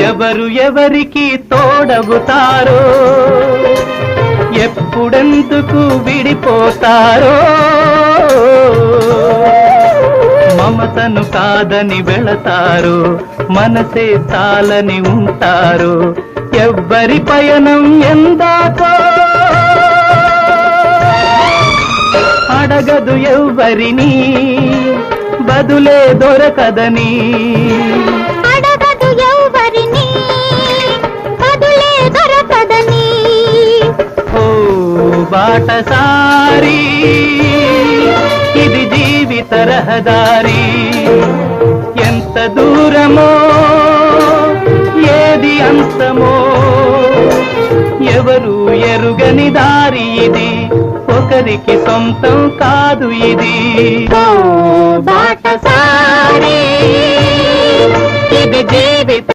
ఎవరు ఎవరికి తోడవుతారో ఎప్పుడెందుకు విడిపోతారో మమతను కాదని వెళతారు మనసే చాలని ఉంటారు ఎవ్వరి పయనం ఎందాకో అడగదు ఎవ్వరిని బదులే దొరకదని అడగదు ఎవ్వరిని బదులే దొరకదని ఓ బాటసారి ఇది జీవిత రహదారి ఎంత దూరమో ఏది అంతమో ఎవరు ఎరుగని దారి ఇది ఒకరికి సొంతం కాదు ఇది ఓ బాటసారి ఇది జీవిత